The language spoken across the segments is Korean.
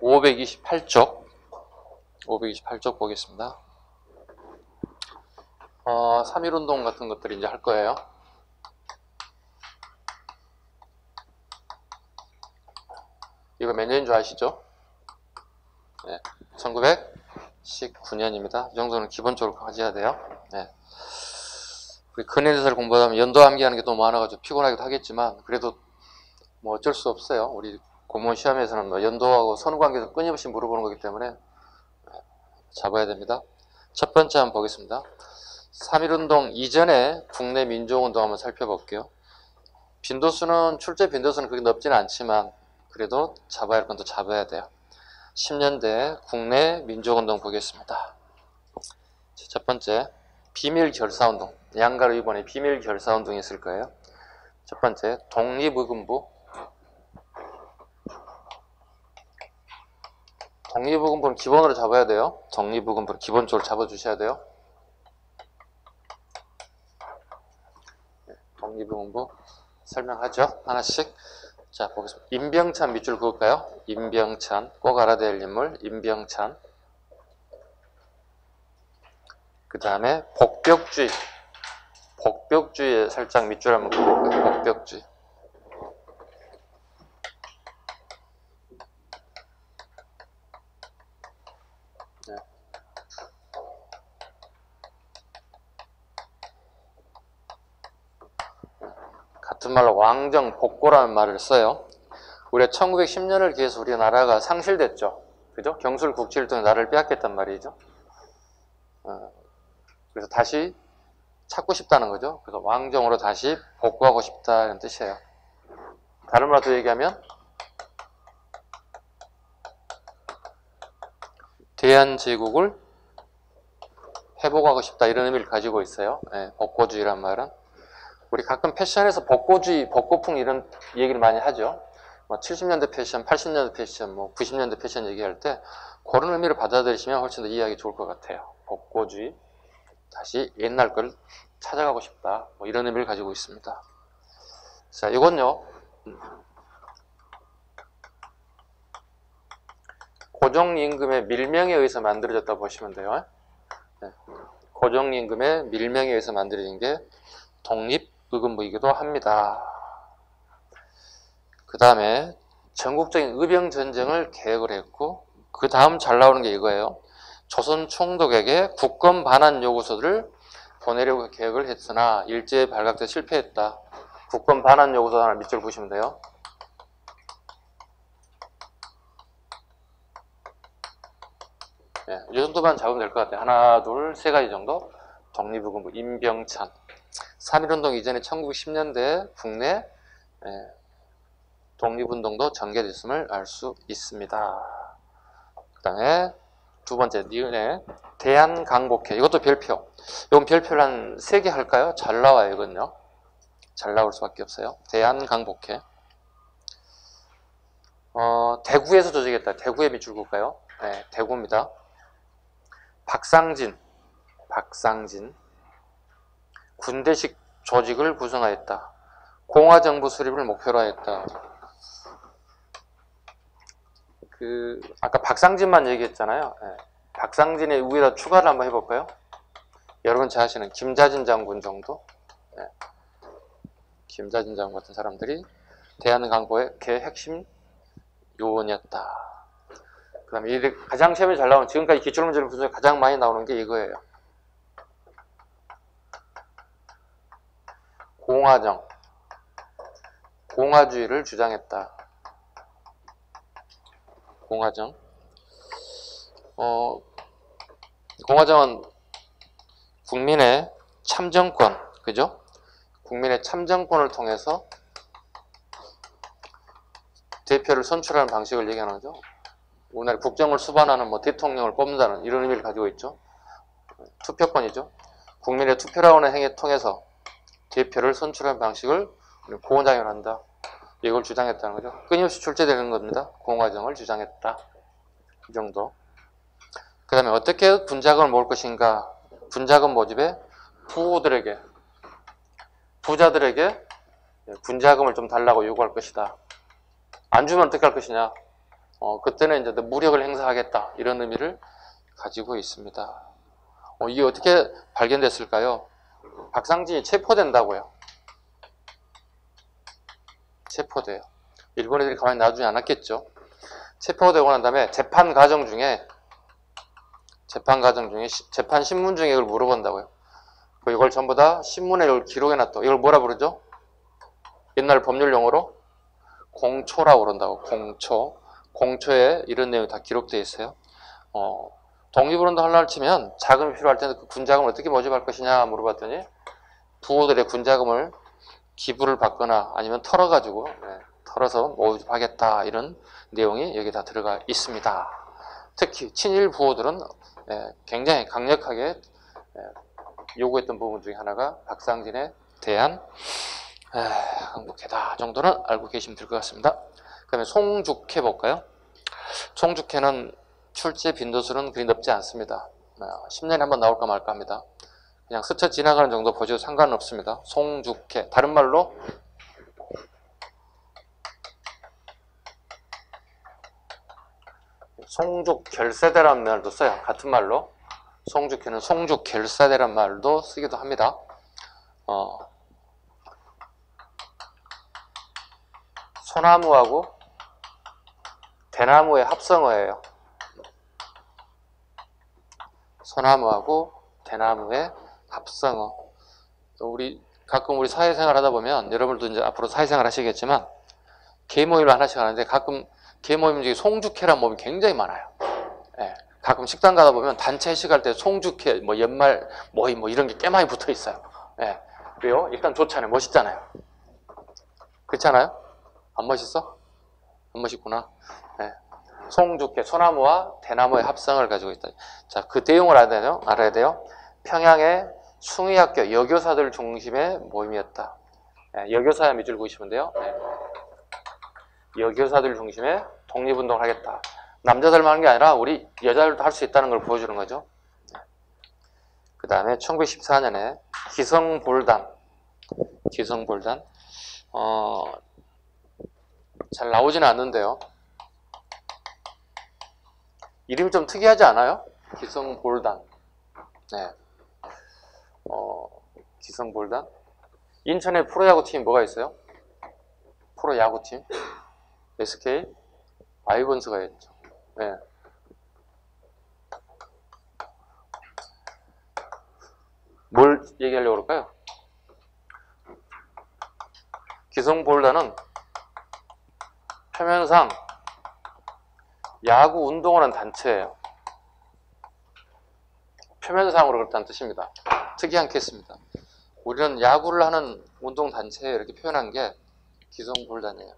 528쪽 보겠습니다. 3.1운동 같은 것들을 이제 할 거예요. 이거 몇 년인 줄 아시죠? 네, 1919년입니다. 이 정도는 기본적으로 가져야 돼요. 네. 우리 근해대사를 공부하면 연도 암기하는 게 너무 많아가지고 피곤하기도 하겠지만, 그래도 뭐 어쩔 수 없어요. 우리 공무원 시험에서는 뭐 연도하고 선후관계도 끊임없이 물어보는 거기 때문에 잡아야 됩니다. 첫 번째 한번 보겠습니다. 3.1운동 이전에 국내 민족운동 한번 살펴볼게요. 빈도수는, 출제 빈도수는 그렇게 높지는 않지만 그래도 잡아야 할 건 또 잡아야 돼요. 10년대 국내 민족운동 보겠습니다. 첫 번째, 비밀결사운동. 양가로 이번에 비밀결사운동이 있을 거예요. 첫 번째, 독립의금부. 독립의금부는 기본으로 잡아야 돼요. 독립의금부를 기본적으로 잡아주셔야 돼요. 독립의금부 설명하죠. 하나씩. 자, 보겠습니다. 임병찬 밑줄 그을까요? 임병찬. 꼭 알아야 될 인물. 임병찬. 그 다음에 복벽주의. 복벽주의에 살짝 밑줄 한번 그을까요? 복벽주의. 네. 같은 말로 왕정 복고라는 말을 써요. 우리가 1910년을 기해서 우리나라가 상실됐죠. 그죠? 경술국지를 통해 나라를 빼앗겼단 말이죠. 그래서 다시 찾고 싶다는 거죠. 그래서 왕정으로 다시 복구하고 싶다는 뜻이에요. 다른 말로 얘기하면 대한제국을 회복하고 싶다 이런 의미를 가지고 있어요. 네, 복고주의란 말은. 우리 가끔 패션에서 복고주의, 복고풍 이런 얘기를 많이 하죠. 뭐 70년대 패션, 80년대 패션, 뭐 90년대 패션 얘기할 때 그런 의미를 받아들이시면 훨씬 더 이해하기 좋을 것 같아요. 복고주의, 다시 옛날 걸 찾아가고 싶다, 뭐 이런 의미를 가지고 있습니다. 자, 이건요, 고정임금의 밀명에 의해서 만들어졌다 보시면 돼요. 네. 고정임금의 밀명에 의해서 만들어진 게 독립의금부이기도 합니다. 그 다음에 전국적인 의병전쟁을 계획을 했고, 그 다음 잘 나오는 게 이거예요. 조선 총독에게 국권 반환 요구서를 보내려고 계획을 했으나 일제에 발각돼 실패했다. 국권 반환 요구서 하나 밑줄 보시면 돼요. 네, 이 정도만 잡으면 될 것 같아요. 하나, 둘, 세 가지 정도. 독립의금부, 임병찬. 3.1운동 이전에 1910년대 국내 독립운동도 전개됐음을 알 수 있습니다. 그 다음에 두 번째, 니은의 대한강복회. 이것도 별표. 이건 별표를 한 3개 할까요? 잘 나와요, 이건요. 잘 나올 수밖에 없어요. 대한강복회. 대구에서 조직했다. 대구에 밑줄 그을까요? 네, 대구입니다. 박상진. 군대식 조직을 구성하였다. 공화정부 수립을 목표로 하였다. 아까 박상진만 얘기했잖아요. 네. 박상진의 위에다 추가를 한번 해볼까요? 여러분 잘 아시는 김자진 장군 정도? 네. 김자진 장군 같은 사람들이 대한강복의 핵심 요원이었다. 그 다음에 가장 시험에 잘 나오는, 지금까지 기출문제를 분석에 가장 많이 나오는 게 이거예요. 공화주의를 주장했다. 공화정. 공화정은 국민의 참정권, 그죠? 국민의 참정권을 통해서 대표를 선출하는 방식을 얘기하는 거죠. 우리나라 국정을 수반하는 뭐 대통령을 뽑는다는 이런 의미를 가지고 있죠. 투표권이죠. 국민의 투표라고 하는 행위를 통해서 대표를 선출하는 방식을 공화정을 한다. 이걸 주장했다는 거죠. 끊임없이 출제되는 겁니다. 공화정을 주장했다. 이 정도. 그 다음에 어떻게 군자금을 모을 것인가. 군자금 모집에 부자들에게 군자금을 좀 달라고 요구할 것이다. 안 주면 어떻게 할 것이냐. 그때는 이제 무력을 행사하겠다 이런 의미를 가지고 있습니다. 이게 어떻게 발견됐을까요? 박상진이 체포된다고요. 체포돼요. 일본 애들이 가만히 놔두지 않았겠죠. 체포되고 난 다음에 재판 과정 중에 재판 신문 중에 이걸 물어본다고요. 이걸 전부 다 신문에 이걸 기록해놨다. 이걸 뭐라 부르죠? 옛날 법률 용어로 공초라고 그런다고. 공초에 이런 내용이 다 기록되어 있어요. 독립운동 하려고 치면 자금이 필요할 텐데 그 군자금을 어떻게 모집할 것이냐 물어봤더니 부호들의 군자금을 기부를 받거나 아니면 털어가지고 털어서 모집하겠다 이런 내용이 여기 다 들어가 있습니다. 특히 친일 부호들은 굉장히 강력하게 요구했던 부분 중에 하나가 박상진에 대한 항복회다 정도는 알고 계시면 될 것 같습니다. 그 다음에 송죽회 볼까요? 송죽회는 출제 빈도수는 그리 높지 않습니다. 10년에 한번 나올까 말까 합니다. 그냥 스쳐 지나가는 정도 보셔도 상관은 없습니다. 송죽회, 다른 말로 송죽결세대라는 말도 써요. 같은 말로 송죽회는 송죽결세대라는 말도 쓰기도 합니다. 소나무하고 대나무의 합성어예요. 소나무하고 대나무의 합성어. 가끔 우리 사회생활 하다 보면 여러분들도 이제 앞으로 사회생활 하시겠지만 개모임을 하나씩 하는데 가끔 개모임 중에 송죽회라는 모임이 굉장히 많아요. 가끔 식당 가다 보면 단체 회식할 때 송죽회, 연말 모임 이런 게 꽤 많이 붙어 있어요. 왜요? 일단 좋잖아요. 멋있잖아요. 그렇잖아요? 안 멋있어? 안 멋있구나. 송죽회, 소나무와 대나무의 합성을 가지고 있다. 자, 그 내용을 알아야 돼요. 평양의 숭의학교 여교사들 중심의 모임이었다. 여교사야 밑줄 그으시면 돼요. 여교사들 중심의 독립운동을 하겠다. 남자들만 하는 게 아니라 우리 여자들도 할 수 있다는 걸 보여주는 거죠. 그 다음에 1914년에 기성볼단 잘 나오지는 않는데요. 이름이 좀 특이하지 않아요? 기성볼단. 기성볼단. 인천에 프로야구팀이 뭐가 있어요? 프로야구팀. SK 아이번스가 있죠. 뭘 얘기하려고 그럴까요? 기성볼단은 표면상 야구 운동을 하는 단체예요. 표면상으로 그렇다는 뜻입니다. 특이한 케이스입니다. 우리는 야구를 하는 운동단체에 이렇게 표현한 게 기성볼단이에요.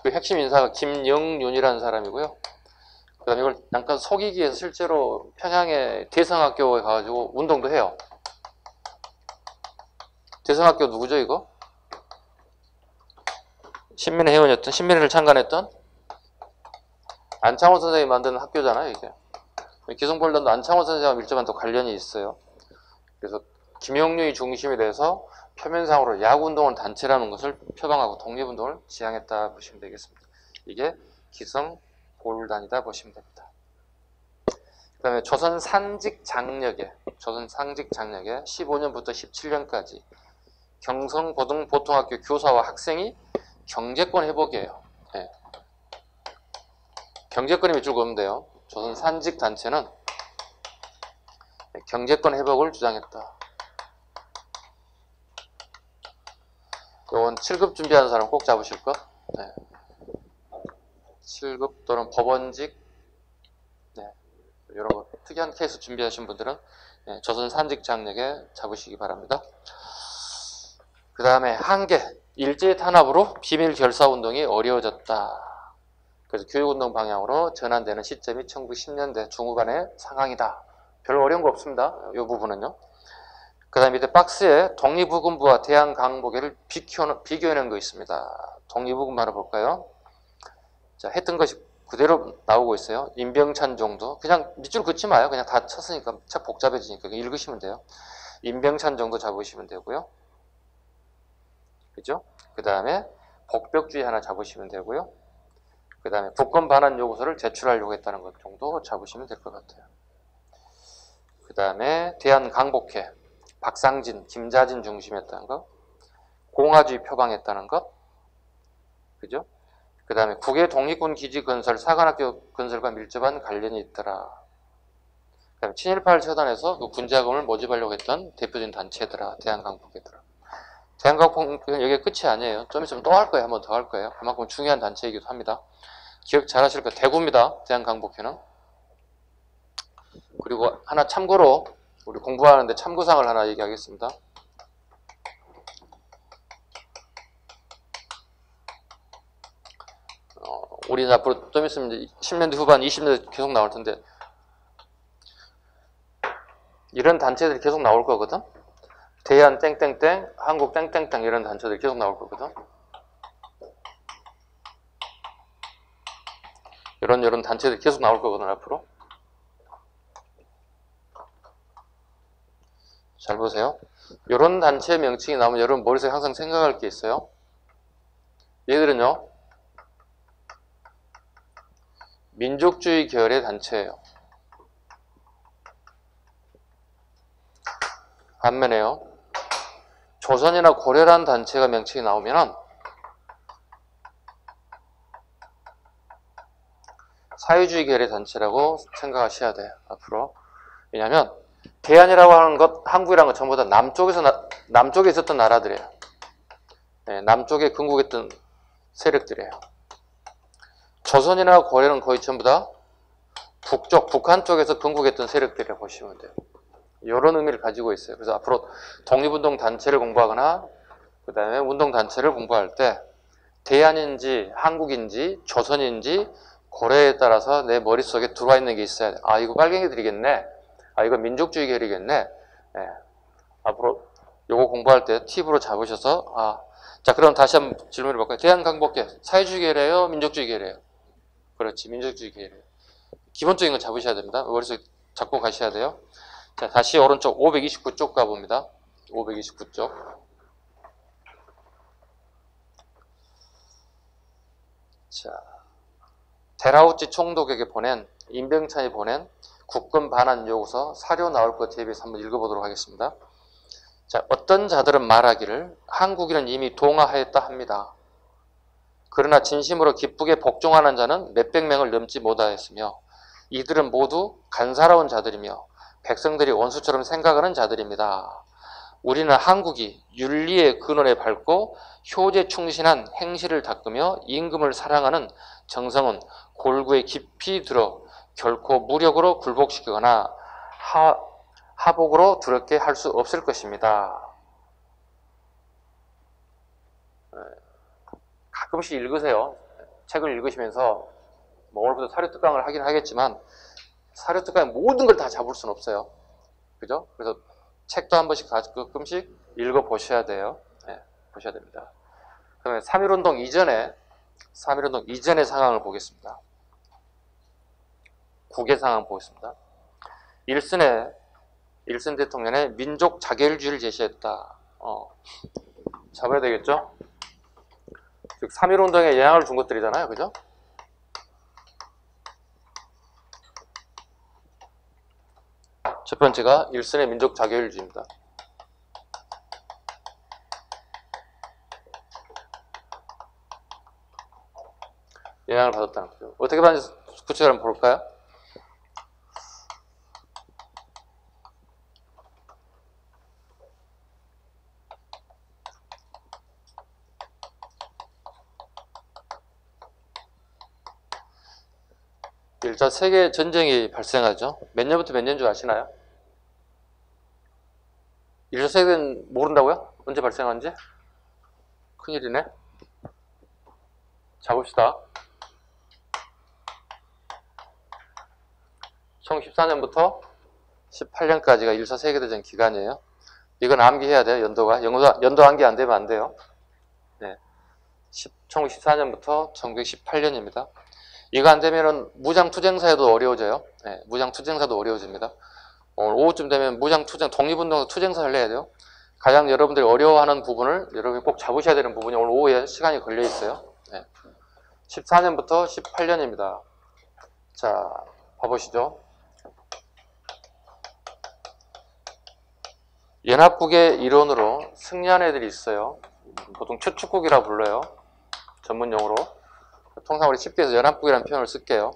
그 핵심 인사가 김영윤이라는 사람이고요. 그 다음에 이걸 잠깐 속이기 위해서 실제로 평양의 대성학교에 가가지고 운동도 해요. 대성학교 누구죠, 이거? 신민의 회원이었던, 신민회를 창간했던 안창호 선생님이 만든 학교잖아요, 이게. 기성볼단도 안창호 선생님과 밀접한 또 관련이 있어요. 그래서 김영윤이 중심이 돼서 표면상으로 야구운동을 단체라는 것을 표방하고 독립운동을 지향했다 보시면 되겠습니다. 이게 기성볼단이다 보시면 됩니다. 그 다음에 조선 상직 장력에 15년부터 17년까지 경성고등보통학교 교사와 학생이 경제권 회복이에요. 경제권이 밑줄 그으면 돼요. 조선 산직 단체는 경제권 회복을 주장했다. 이건 7급 준비하는 사람 꼭 잡으실 것. 7급 또는 법원직 이런 거 특이한 케이스 준비하신 분들은 조선 산직 장력에 잡으시기 바랍니다. 그 다음에 한계 일제 탄압으로 비밀 결사 운동이 어려워졌다. 그래서 교육운동 방향으로 전환되는 시점이 1910년대 중후반의 상황이다. 별로 어려운 거 없습니다. 이 부분은요. 그 다음에 밑에 박스에 독립후군부와 대항강복회를 비교해놓은 거 있습니다. 독립후군부 하나 볼까요? 자, 했던 것이 그대로 나오고 있어요. 임병찬 정도. 그냥 밑줄 긋지 마요. 그냥 다 쳤으니까 참 복잡해지니까 읽으시면 돼요. 임병찬 정도 잡으시면 되고요. 그죠? 그 다음에 복벽주의 하나 잡으시면 되고요. 그 다음에 국권 반환 요구서를 제출하려고 했다는 것 정도 잡으시면 될 것 같아요. 그 다음에 대한강복회, 박상진, 김자진 중심이었다는 것, 공화주의 표방했다는 것, 그죠? 그 다음에 국외 독립군 기지 건설, 사관학교 건설과 밀접한 관련이 있더라. 그 다음에 친일파를 처단해서 그 군자금을 모집하려고 했던 대표적인 단체더라. 대한강복회더라. 대한강복회는 여기가 끝이 아니에요. 좀 있으면 또 할 거예요. 한 번 더 할 거예요. 그만큼 중요한 단체이기도 합니다. 기억 잘 하실 거예요. 대구입니다. 대한강복회는. 그리고 하나 참고로 우리 공부하는데 참고사항을 하나 얘기하겠습니다. 우리는 앞으로 좀 있으면 이제 10년대 후반, 20년대 계속 나올 텐데 이런 단체들이 계속 나올 거거든. 대한 땡땡땡, 한국 땡땡땡 이런 단체들이 계속 나올 거거든. 이런 단체들이 계속 나올 거거든 앞으로. 잘 보세요. 이런 단체 명칭이 나오면 여러분 머릿속에 항상 생각할 게 있어요. 얘들은요 민족주의 계열의 단체예요. 반면에요 조선이나 고려라는 단체가 명칭이 나오면은 사회주의 계열의 단체라고 생각하셔야 돼요. 앞으로. 왜냐하면 대한이라고 하는 것, 한국이라는 것 전부 다 남쪽에 있었던 나라들이에요. 네, 남쪽에 근국했던 세력들이에요. 조선이나 고려는 거의 전부 다 북쪽, 북한 쪽에서 근국했던 세력들이라고 보시면 돼요. 이런 의미를 가지고 있어요. 그래서 앞으로 독립운동 단체를 공부하거나 그 다음에 운동단체를 공부할 때 대한인지 한국인지 조선인지 고려에 따라서 내 머릿속에 들어와 있는 게 있어야 돼. 아 이거 빨갱이들이겠네. 아 이거 민족주의 계열이겠네. 네. 앞으로 요거 공부할 때 팁으로 잡으셔서 자 그럼 다시 한번 질문을 볼까요? 대한강복회 사회주의 계열이에요? 민족주의 계열이에요? 그렇지 민족주의 계열이에요. 기본적인 거 잡으셔야 됩니다. 머릿속에 잡고 가셔야 돼요. 자 다시 오른쪽 529쪽 가봅니다. 529쪽. 자 데라우치 총독에게 보낸 임병찬이 보낸 국권 반환 요구서 사료 나올 것 대비해서 한번 읽어보도록 하겠습니다. 자, 어떤 자들은 말하기를 한국인은 이미 동화하였다 합니다. 그러나 진심으로 기쁘게 복종하는 자는 몇백 명을 넘지 못하였으며 이들은 모두 간사로운 자들이며 백성들이 원수처럼 생각하는 자들입니다. 우리는 한국이 윤리의 근원에 밟고 효제 충신한 행실을 닦으며 임금을 사랑하는 정성은 골구에 깊이 들어 결코 무력으로 굴복시키거나 하복으로 두렵게 할 수 없을 것입니다. 가끔씩 읽으세요. 책을 읽으시면서 뭐 오늘부터 사료특강을 하긴 하겠지만 사료특강의 모든 걸 다 잡을 수는 없어요. 그죠? 그래서 책도 한 번씩 가끔씩 읽어보셔야 돼요. 네, 보셔야 됩니다. 그러면 3.1운동 이전의 상황을 보겠습니다. 국외 상황 보겠습니다. 일선 대통령의 민족 자결주의를 제시했다. 잡아야 되겠죠? 즉 3.1운동에 영향을 준 것들이잖아요. 그죠? 첫 번째가 일선의 민족 자결주의입니다. 영향을 받았다는 거죠. 어떻게 받는지 구체적으로 한번 볼까요? 일자 세계 전쟁이 발생하죠. 몇 년부터 몇 년 줄 아시나요? 1차 세계는 모른다고요? 언제 발생한지? 큰일이네. 자 봅시다. 1914년부터 18년까지가 1차 세계대전 기간이에요. 이건 암기해야 돼요. 연도가. 연도 암기 안 되면 안 돼요. 네. 1914년부터 1918년입니다. 이거 안 되면은 무장투쟁사에도 어려워져요. 네, 무장투쟁사도 어려워집니다. 오늘 오후쯤 되면 무장투쟁, 독립운동 투쟁사를 내야 돼요. 가장 여러분들이 어려워하는 부분을 여러분이 꼭 잡으셔야 되는 부분이 오늘 오후에 시간이 걸려 있어요. 네. 14년부터 18년입니다. 자, 봐보시죠. 연합국의 일원으로 승리한 애들이 있어요. 보통 추축국이라 불러요. 전문용어로. 통상 우리 쉽게 해서 연합국이라는 표현을 쓸게요.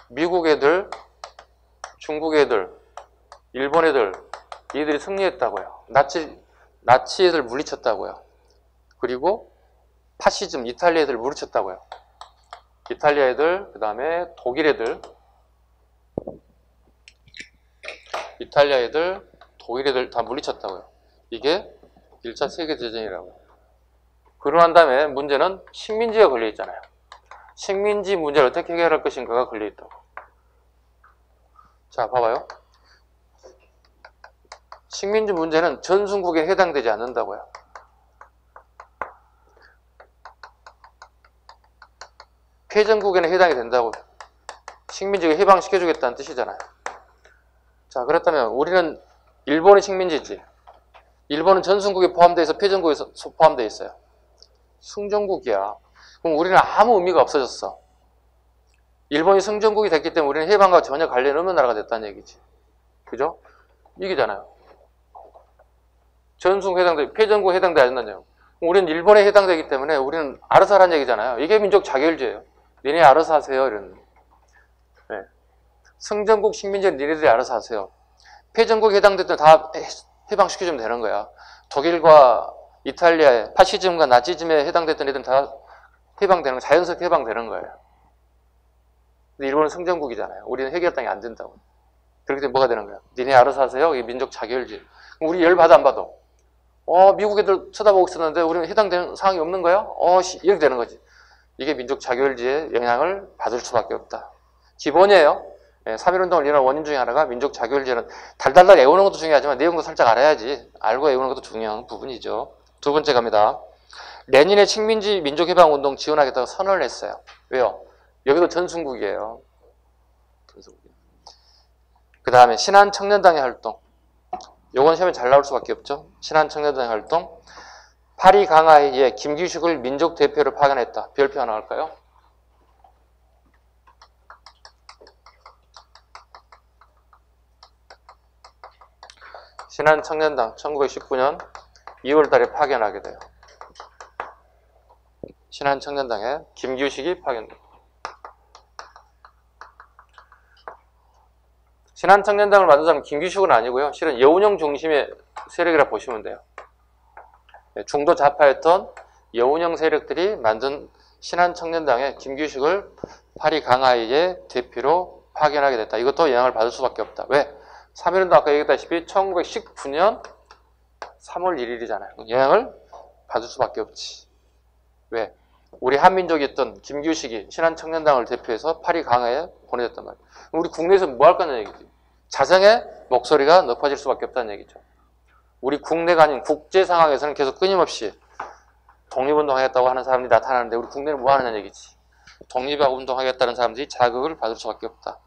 미국 애들, 중국 애들, 일본 애들, 얘들이 승리했다고요. 나치 애들 물리쳤다고요. 그리고 파시즘, 이탈리아 애들 물리쳤다고요. 이탈리아 애들, 그 다음에 독일 애들, 이탈리아 애들, 독일 애들 다 물리쳤다고요. 이게 1차 세계대전이라고요. 그러한 다음에 문제는 식민지가 걸려있잖아요. 식민지 문제를 어떻게 해결할 것인가가 걸려있다고. 자, 봐봐요. 식민지 문제는 전순국에 해당되지 않는다고요. 패전국에는 해당이 된다고요. 식민지가 해방시켜주겠다는 뜻이잖아요. 자, 그렇다면 우리는 일본의 식민지지. 일본은 전순국에 포함되어 있어, 패전국에 포함되어 있어요. 승전국이야. 그럼 우리는 아무 의미가 없어졌어. 일본이 승전국이 됐기 때문에 우리는 해방과 전혀 관련 없는 나라가 됐다는 얘기지. 그죠? 이기잖아요. 전순국 해당돼, 패전국 해당되지 않는다요. 우리는 일본에 해당되기 때문에 우리는 알아서 하라는 얘기잖아요. 이게 민족 자결제예요. 니네 알아서 하세요. 이런. 네. 승전국 식민지는 니네들이 알아서 하세요. 패전국에 해당됐던 다 해방시켜주면 되는 거야. 독일과 이탈리아의 파시즘과 나치즘에 해당됐던 애들은 다 해방되는 거, 자연스럽게 해방되는 거예요. 근데 일본은 승전국이잖아요. 우리는 해결당이 안 된다고. 그렇기 때문에 뭐가 되는 거야? 니네 알아서 하세요. 이게 민족 자결제. 우리 열받아 안 받아? 미국 애들 쳐다보고 있었는데 우리는 해당되는 상황이 없는 거야? 이렇게 되는 거지. 이게 민족 자결제의 영향을 받을 수밖에 없다. 기본이에요. 3.1운동을 일어난 원인 중에 하나가 민족 자결제는 달달달 애우는 것도 중요하지만 내용도 살짝 알아야지. 알고 애우는 것도 중요한 부분이죠. 두 번째 갑니다. 레닌의 식민지 민족해방운동 지원하겠다고 선언을 했어요. 왜요? 여기도 전순국이에요. 그 다음에 신한청년당의 활동. 요건 시험에 잘 나올 수밖에 없죠. 신한청년당의 활동. 파리 강화회의에 김규식을 민족대표로 파견했다. 별표 하나 할까요? 신한청년당 1919년 2월 달에 파견하게 돼요. 신한청년당에 김규식이 파견됩니다. 신한청년당을 만든 사람은 김규식은 아니고요. 실은 여운형 중심의 세력이라 보시면 돼요. 중도 좌파였던 여운형 세력들이 만든 신한청년당에 김규식을 파리 강화회의의 대표로 파견하게 됐다. 이것도 영향을 받을 수밖에 없다. 왜? 3.1운동 아까 얘기했다시피 1919년 3월 1일이잖아요. 영향을 받을 수밖에 없지. 왜? 우리 한민족이었던 김규식이 신한청년당을 대표해서 파리 강화에 보내졌단 말이에요. 우리 국내에서 뭐 할 거냐는 얘기지. 자성의 목소리가 높아질 수밖에 없다는 얘기죠. 우리 국내가 아닌 국제 상황에서는 계속 끊임없이 독립운동하겠다고 하는 사람들이 나타나는데 우리 국내는 뭐 하느냐는 얘기지. 독립운동하겠다는 사람들이 자극을 받을 수밖에 없다.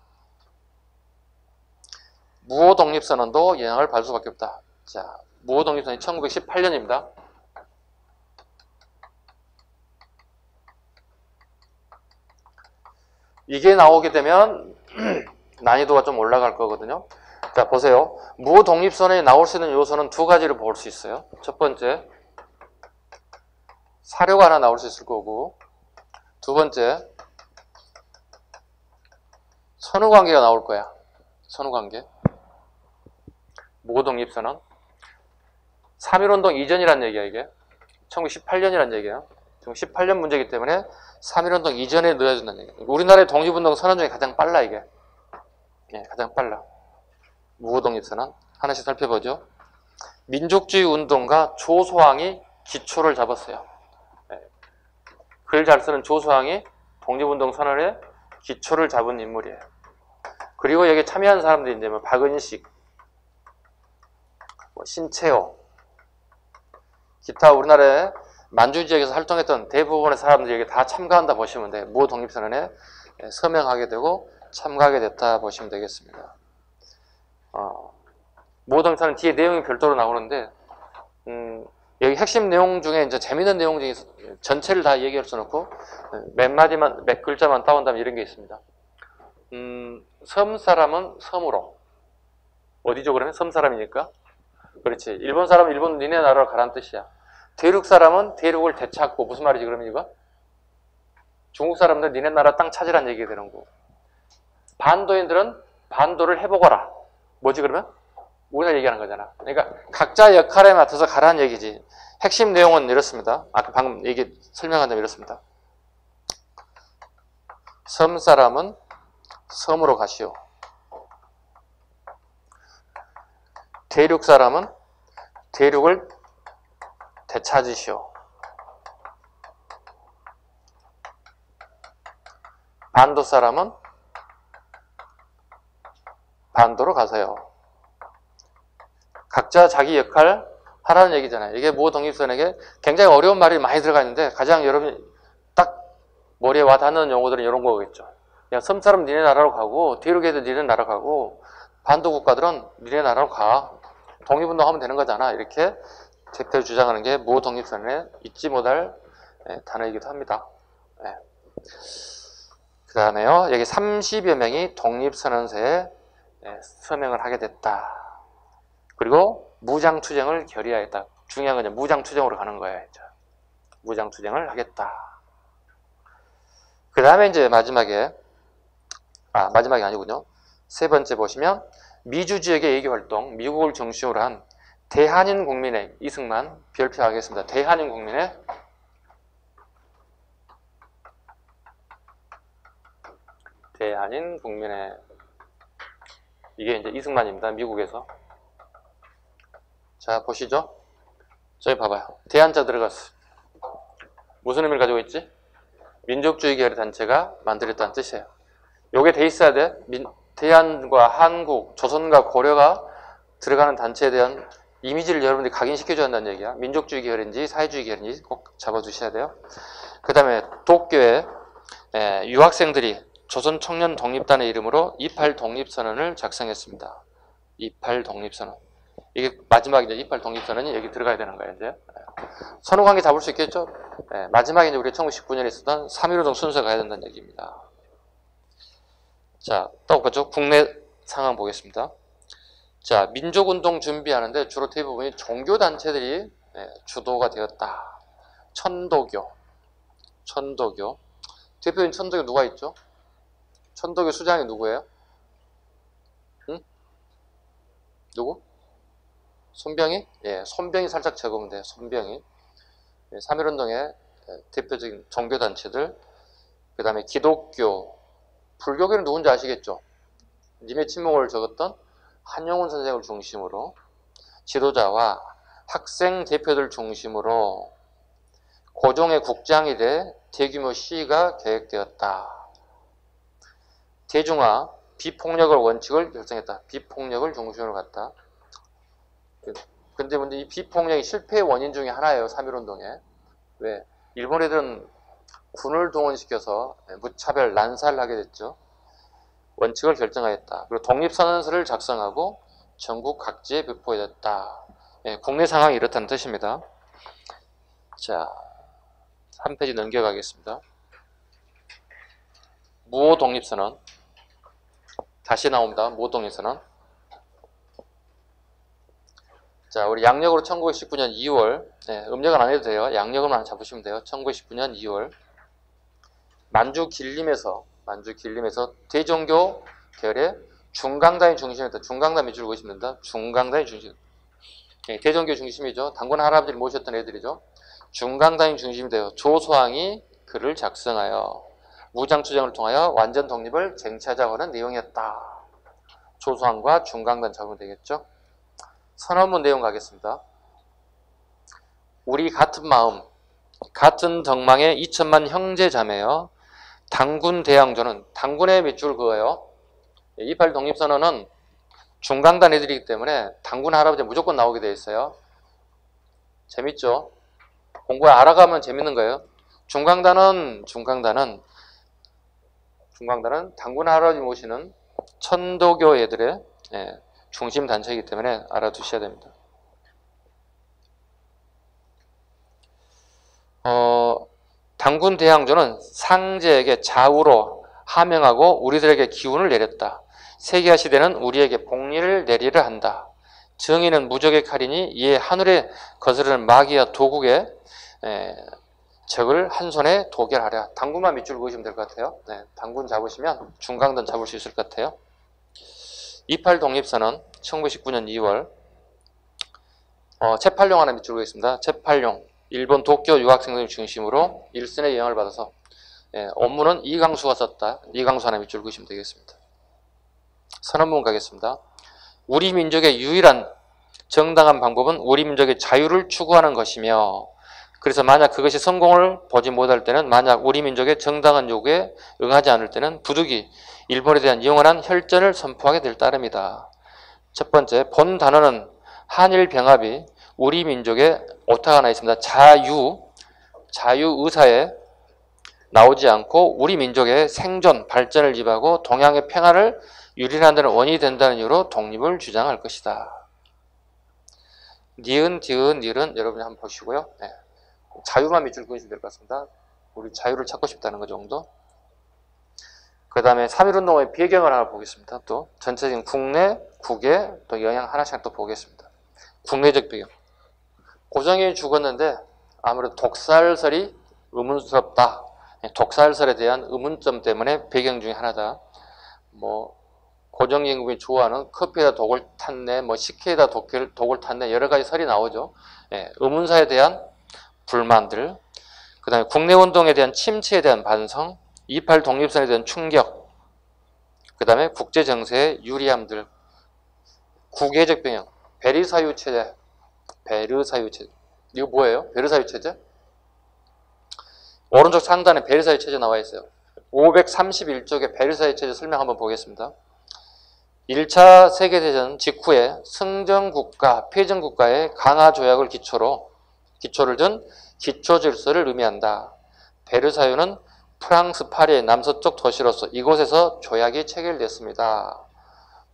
무호독립선언도 영향을 받을 수밖에 없다. 자, 무호독립선언이 1918년입니다. 이게 나오게 되면 난이도가 좀 올라갈 거거든요. 자, 보세요. 무호독립선언이 나올 수 있는 요소는 두 가지를 볼 수 있어요. 첫 번째, 사료가 하나 나올 수 있을 거고, 두 번째, 선후관계가 나올 거야. 선후관계. 무호독립선언. 3.1운동 이전이란 얘기야, 이게. 1918년이란 얘기야. 지금 18년 문제이기 때문에 3.1운동 이전에 넣어야 된다는 얘기야. 우리나라의 독립운동 선언 중에 가장 빨라, 이게. 네, 가장 빨라. 무호독립선언. 하나씩 살펴보죠. 민족주의 운동가 조소왕이 기초를 잡았어요. 네. 글 잘 쓰는 조소왕이 독립운동 선언에 기초를 잡은 인물이에요. 그리고 여기 참여한 사람들이 이제 뭐 박은식, 신채호, 기타 우리나라의 만주 지역에서 활동했던 대부분의 사람들이 여기 다 참가한다 보시면 돼요. 무호독립선언에 서명하게 되고 참가하게 됐다 보시면 되겠습니다. 모동사는 뒤에 내용이 별도로 나오는데, 여기 핵심 내용 중에 이제 재밌는 내용 중에 전체를 다 얘기할 수는 없고, 몇 마디만, 몇 글자만 따온다면 이런 게 있습니다. 섬 사람은 섬으로. 어디죠, 그러면? 섬 사람이니까? 그렇지. 일본 사람은 일본 니네 나라로 가라는 뜻이야. 대륙 사람은 대륙을 되찾고, 무슨 말이지, 그러면 이거? 중국 사람들 니네 나라 땅 찾으란 얘기가 되는 거고. 반도인들은 반도를 해보거라. 뭐지, 그러면? 우리나라 얘기하는 거잖아. 그러니까 각자 역할에 맞춰서 가라는 얘기지. 핵심 내용은 이렇습니다. 아까 방금 얘기 설명한 점 이렇습니다. 섬 사람은 섬으로 가시오. 대륙 사람은 대륙을 되찾으시오. 반도 사람은 반도로 가세요. 각자 자기 역할 하라는 얘기잖아요. 이게 모 독립선에게 굉장히 어려운 말이 많이 들어가 있는데 가장 여러분이 딱 머리에 와닿는 용어들은 이런 거겠죠. 야, 섬 사람 니네 나라로 가고 대륙 애들 니네 나라 가고 반도 국가들은 니네 나라로 가. 독립운동하면 되는 거잖아. 이렇게 대표 주장하는 게 모 독립선에 잊지 못할 단어이기도 합니다. 네. 그 다음에요. 여기 30여 명이 독립선언서에 서명을 하게 됐다. 그리고 무장투쟁을 결의하였다. 중요한 건 이제 무장투쟁으로 가는 거예요. 이제. 무장투쟁을 하겠다. 그 다음에 이제 마지막에 마지막이 아니군요. 세 번째 보시면 미주 지역의 외교활동, 미국을 중심으로 한 대한인 국민회 이승만 별표하겠습니다. 대한인 국민회 대한인 국민회 이게 이제 이승만입니다. 미국에서. 자, 보시죠. 저기 봐봐요. 대한자 들어갔어. 무슨 의미를 가지고 있지? 민족주의 계열의 단체가 만들었다는 뜻이에요. 요게 돼 있어야 돼. 대한과 한국, 조선과 고려가 들어가는 단체에 대한 이미지를 여러분들이 각인시켜줘야 한다는 얘기야. 민족주의 계열인지 사회주의 계열인지 꼭 잡아두셔야 돼요. 그 다음에 도쿄에 유학생들이 조선 청년 독립단의 이름으로 28 독립선언을 작성했습니다. 28 독립선언. 이게 마지막이죠. 28 독립선언이 여기 들어가야 되는 거예요. 이제 선후관계 잡을 수 있겠죠. 마지막에 이제 우리 1919년에 있었던 3.15동 순서 가야 된다는 얘기입니다. 자, 또 보죠. 국내 상황 보겠습니다. 자, 민족운동 준비하는데 주로 대부분이 종교단체들이 주도가 되었다. 천도교. 대표인 천도교 누가 있죠? 천도교 수장이 누구예요? 응? 누구? 손병희? 예, 손병희 살짝 적으면 돼요. 손병희. 3.1운동의 대표적인 종교단체들. 그 다음에 기독교, 불교계는 누군지 아시겠죠? 님의 침묵을 적었던 한용운 선생을 중심으로 지도자와 학생 대표들 중심으로 고종의 국장일에 대규모 시위가 계획되었다. 대중화, 비폭력을 원칙을 결정했다. 비폭력을 중심으로 갔다. 근데 문제 이 비폭력이 실패의 원인 중에 하나예요. 3.1운동에. 왜? 일본 애들은 군을 동원시켜서 무차별 난사를 하게 됐죠. 원칙을 결정하였다. 그리고 독립선언서를 작성하고 전국 각지에 배포했다. 국내 상황이 이렇다는 뜻입니다. 자, 한 페이지 넘겨가겠습니다. 무호 독립선언. 다시 나옵니다. 무호 독립선언. 자, 우리 양력으로 1919년 2월, 음력은 안 해도 돼요. 양력으로만 잡으시면 돼요. 1919년 2월. 만주 길림에서 대종교 계열의 중강단이 중심이었다. 중강단 밑줄 보시면 됩니다. 중강단이 중심. 대종교 중심이죠. 단군 할아버지를 모셨던 애들이죠. 중강단이 중심이 되어 조소왕이 글을 작성하여 무장투쟁을 통하여 완전 독립을 쟁취하자고 하는 내용이었다. 조소왕과 중강단 잡으면 되겠죠. 선언문 내용 가겠습니다. 우리 같은 마음, 같은 덕망의 2천만 형제 자매여 당군 대항조는 당군의 밑줄 그어요. 28 독립선언은 중강단 애들이기 때문에 당군 할아버지 무조건 나오게 돼 있어요. 재밌죠? 공부 알아가면 재밌는 거예요. 중강단은 당군 할아버지 모시는 천도교 애들의 중심 단체이기 때문에 알아두셔야 됩니다. 당군 대항조는 상제에게 좌우로 하명하고 우리들에게 기운을 내렸다. 세계화 시대는 우리에게 복리를 내리려 한다. 정의는 무적의 칼이니 이에 하늘에 거스르는 마귀와 도국의 적을 한 손에 도결하랴. 당군만 밑줄 그으시면 될 것 같아요. 네, 당군 잡으시면 중강단 잡을 수 있을 것 같아요. 28 독립선언 1919년 2월 채팔룡 하나 밑줄 그으겠습니다. 채팔룡 일본 도쿄 유학생들 중심으로 일선의 영향을 받아서 업무는 이강수가 썼다. 이강수 하나 밑줄 그으시면 되겠습니다. 선언문 가겠습니다. 우리 민족의 유일한 정당한 방법은 우리 민족의 자유를 추구하는 것이며 그래서 만약 그것이 성공을 보지 못할 때는 만약 우리 민족의 정당한 요구에 응하지 않을 때는 부득이 일본에 대한 영원한 혈전을 선포하게 될 따름이다. 첫 번째, 본 단어는 한일 병합이 우리 민족의 오타가 하나 있습니다. 자유의사에 나오지 않고 우리 민족의 생존, 발전을 지배하고 동양의 평화를 유린하는 데는 원인이 된다는 이유로 독립을 주장할 것이다. 니은, 디은, 닐은 여러분이 한번 보시고요. 네. 자유만 밑줄 그으시면 될 것 같습니다. 우리 자유를 찾고 싶다는 거 정도. 그 다음에 3.1운동의 배경을 하나 보겠습니다. 또 전체적인 국내, 국외 또 영향 하나씩 또 보겠습니다. 국내적 배경. 고종이 죽었는데 아무래도 독살설이 의문스럽다. 독살설에 대한 의문점 때문에 배경 중에 하나다. 고종 임금이 좋아하는 커피에다 독을 탔네, 식혜에다 독을 탔네, 여러 가지 설이 나오죠. 의문사에 대한 불만들, 그 다음에 국내운동에 대한 침체에 대한 반성, 28 독립선에 대한 충격, 그 다음에 국제정세의 유리함들, 국외적 병영, 베르사유 체제, 이거 뭐예요? 베르사유 체제? 오른쪽 상단에 베르사유 체제 나와 있어요. 531쪽에 베르사유 체제 설명 한번 보겠습니다. 1차 세계대전 직후에 승전국가, 패전국가의 강화 조약을 기초를 둔 기초질서를 의미한다. 베르사유는 프랑스 파리의 남서쪽 도시로서 이곳에서 조약이 체결됐습니다.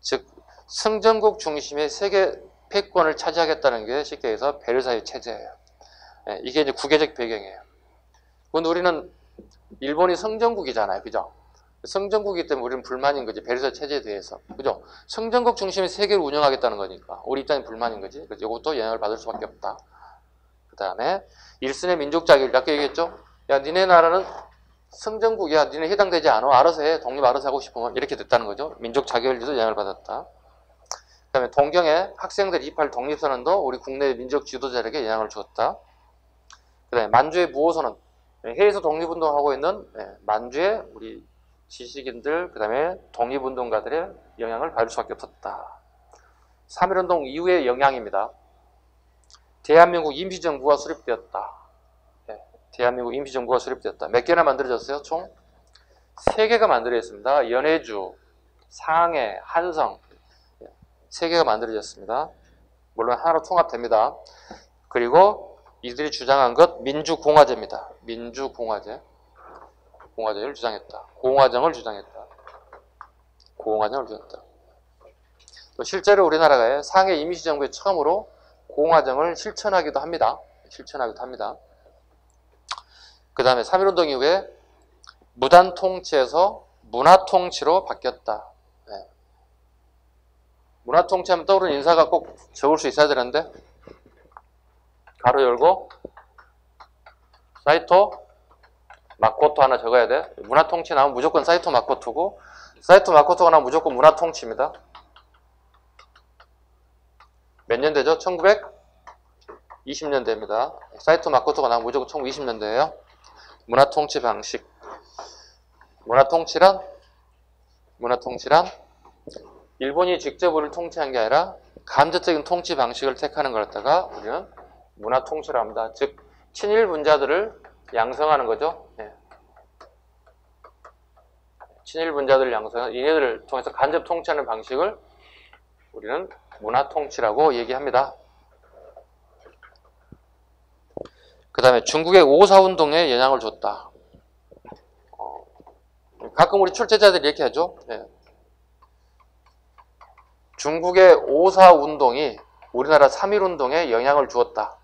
즉 승전국 중심의 세계 패권을 차지하겠다는 게 쉽게 해서 베르사유 체제예요. 이게 이제 국외적 배경이에요. 근데 우리는 일본이 성전국이잖아요. 그죠? 성전국이기 때문에 우리는 불만인 거지. 베르사유 체제에 대해서. 그죠? 성전국 중심의 세계를 운영하겠다는 거니까. 우리 입장이 불만인 거지. 그래서 이것도 영향을 받을 수밖에 없다. 그 다음에 일선의 민족 자기를 아까 얘기했죠? 야, 니네 나라는 성전국이야. 니네 해당되지 않아. 알아서 해. 독립 알아서 하고 싶으면. 이렇게 됐다는 거죠. 민족 자결리도 영향을 받았다. 그 다음에 동경의 학생들 28 독립선언도 우리 국내 민족 지도자에게 영향을 주었다. 그 다음에 만주의 무호선언. 해외에서 독립운동하고 있는 만주의 우리 지식인들, 그 다음에 독립운동가들의 영향을 받을 수밖에 없었다. 3.1운동 이후의 영향입니다. 대한민국 임시정부가 수립되었다. 대한민국 임시정부가 수립되었다. 몇 개나 만들어졌어요? 총 3개가 만들어졌습니다. 연해주, 상해, 한성 3개가 만들어졌습니다. 물론 하나로 통합됩니다. 그리고 이들이 주장한 것 민주공화제입니다. 민주공화제. 공화제를 주장했다. 공화정을 주장했다. 공화정을 주장했다. 또 실제로 우리나라가 상해 임시정부에 처음으로 공화정을 실천하기도 합니다. 그 다음에 3.1운동 이후에 무단통치에서 문화통치로 바뀌었다. 문화통치하면 떠오르는 인사가 꼭 적을 수 있어야 되는데 가로 열고 사이토 마코토 하나 적어야 돼. 문화통치 나오면 무조건 사이토 마코토고 사이토 마코토가 나오면 무조건 문화통치입니다. 몇 년대죠? 1920년대입니다. 사이토 마코토가 나오면 무조건 1920년대예요. 문화통치 방식. 문화통치란 일본이 직접 우리를 통치한 게 아니라 간접적인 통치 방식을 택하는 걸 갖다가 우리는 문화통치를 합니다. 즉 친일 분자들을 양성하는 거죠. 친일 분자들을 양성하는 얘네들을 통해서 간접 통치하는 방식을 우리는 문화통치라고 얘기합니다. 그 다음에 중국의 5.4운동에 영향을 줬다. 가끔 우리 출제자들이 이렇게 하죠. 중국의 5.4 운동이 우리나라 3.1 운동에 영향을 주었다.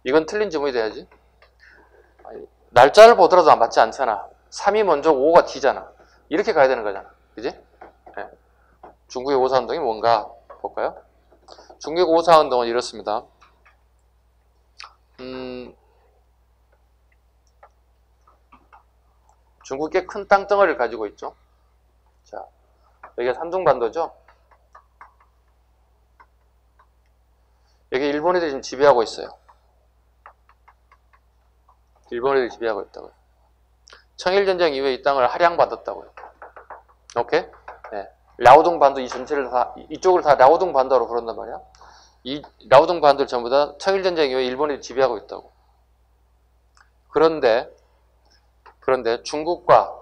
이건 틀린 질문이 돼야지. 날짜를 보더라도 맞지 않잖아. 3이 먼저 5가 뒤잖아. 이렇게 가야 되는 거잖아. 그지? 네. 중국의 5.4 운동이 뭔가 볼까요? 중국의 5.4 운동은 이렇습니다. 중국이 꽤 큰 땅덩어리를 가지고 있죠. 자, 여기가 산둥반도죠. 여기 일본애들이 지금 지배하고 있어요. 일본애들이 지배하고 있다고요. 청일전쟁 이후에 이 땅을 할양받았다고요. 오케이? 네. 라오둥반도 이 전체를 다, 이쪽을 다 라오둥반도로 부른단 말이야. 이 라오둥반도를 전부 다 청일전쟁 이후에 일본이 지배하고 있다고. 그런데 중국과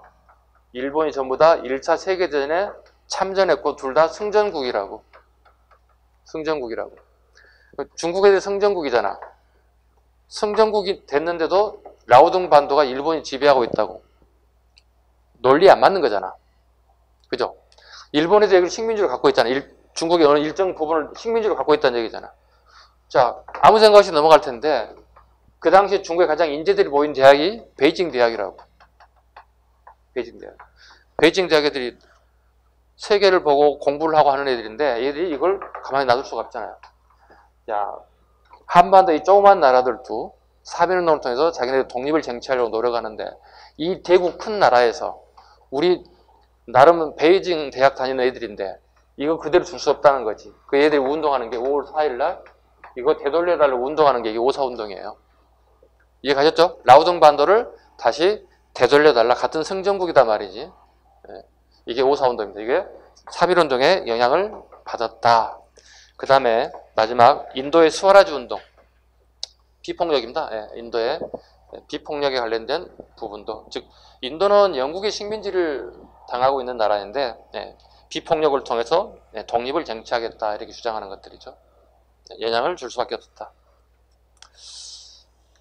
일본이 전부 다 1차 세계대전에 참전했고 둘 다 승전국이라고. 승전국이라고. 중국 애들 승전국이잖아. 승전국이 됐는데도 라오둥반도가 일본이 지배하고 있다고. 논리 안 맞는 거잖아. 그죠? 일본에도 여기를 식민지로 갖고 있잖아. 중국의 어느 일정 부분을 식민지로 갖고 있다는 얘기잖아. 자, 아무 생각 없이 넘어갈 텐데 그 당시에 중국에 가장 인재들이 모인 대학이 베이징 대학이라고. 베이징 대학. 베이징 대학 애들이 세계를 보고 공부를 하고 하는 애들인데 얘들이 이걸 가만히 놔둘 수가 없잖아요. 자, 한반도 이 조그만 나라들도 3.1 운동을 통해서 자기네들 독립을 쟁취하려고 노력하는데 이 대국 큰 나라에서 우리 나름 베이징 대학 다니는 애들인데 이거 그대로 줄 수 없다는 거지. 그 애들이 운동하는 게 5월 4일 날 이거 되돌려달라고 운동하는 게 이게 5.4 운동이에요. 이해 가셨죠? 라오둥반도를 다시 되돌려달라. 같은 승전국이다 말이지. 네. 이게 5.4 운동입니다. 이게 3.1 운동에 영향을 받았다. 그 다음에 마지막 인도의 스와라지 운동. 비폭력입니다. 네. 인도의 비폭력에 관련된 부분도. 즉 인도는 영국의 식민지를 당하고 있는 나라인데 비폭력을 통해서 독립을 쟁취하겠다 이렇게 주장하는 것들이죠. 영향을 줄 수밖에 없었다.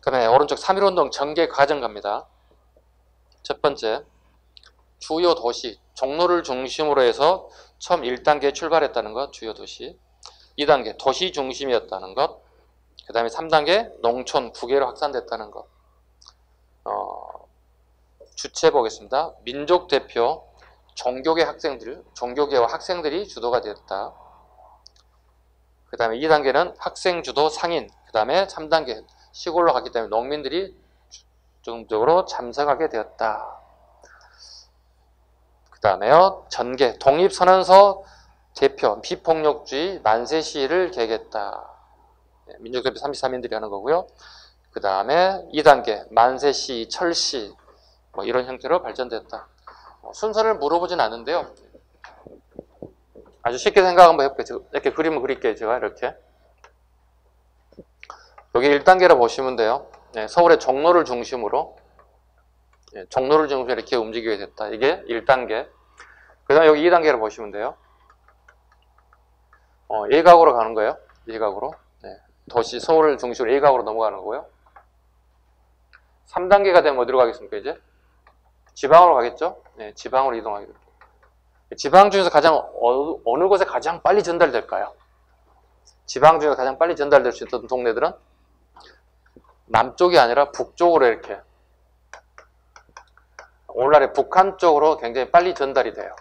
그 다음에 오른쪽 3.1 운동 전개 과정 갑니다. 첫 번째, 주요 도시, 종로를 중심으로 해서 처음 1단계에 출발했다는 것, 주요 도시. 2단계, 도시 중심이었다는 것. 그 다음에 3단계, 농촌, 부계로 확산됐다는 것. 주체 보겠습니다. 민족 대표, 종교계 학생들, 종교계와 학생들이 주도가 되었다. 그 다음에 2단계는 학생 주도 상인. 그 다음에 3단계, 시골로 갔기 때문에 농민들이 적극적으로 참석하게 되었다. 그 다음에요, 전개, 독립선언서 대표, 비폭력주의 만세 시위를 계획했다. 민족대표 33인들이 하는 거고요. 그 다음에 2단계, 만세 시위, 철시, 뭐 이런 형태로 발전됐다. 순서를 물어보진 않는데요. 아주 쉽게 생각 한번 해볼게요. 이렇게 그림을 그릴게요. 제가 이렇게. 여기 1단계로 보시면 돼요. 서울의 종로를 중심으로 이렇게 움직이게 됐다. 이게 1단계. 그 다음에 여기 2단계로 보시면 돼요. 일각으로 가는 거예요. 일각으로. 도시, 서울을 중심으로 일각으로 넘어가는 거고요. 3단계가 되면 어디로 가겠습니까, 이제? 지방으로 가겠죠? 지방으로 이동하게 됩니다. 지방 중에서 어느 곳에 가장 빨리 전달될까요? 지방 중에서 가장 빨리 전달될 수 있던 동네들은 남쪽이 아니라 북쪽으로 이렇게. 오늘날의 북한 쪽으로 굉장히 빨리 전달이 돼요.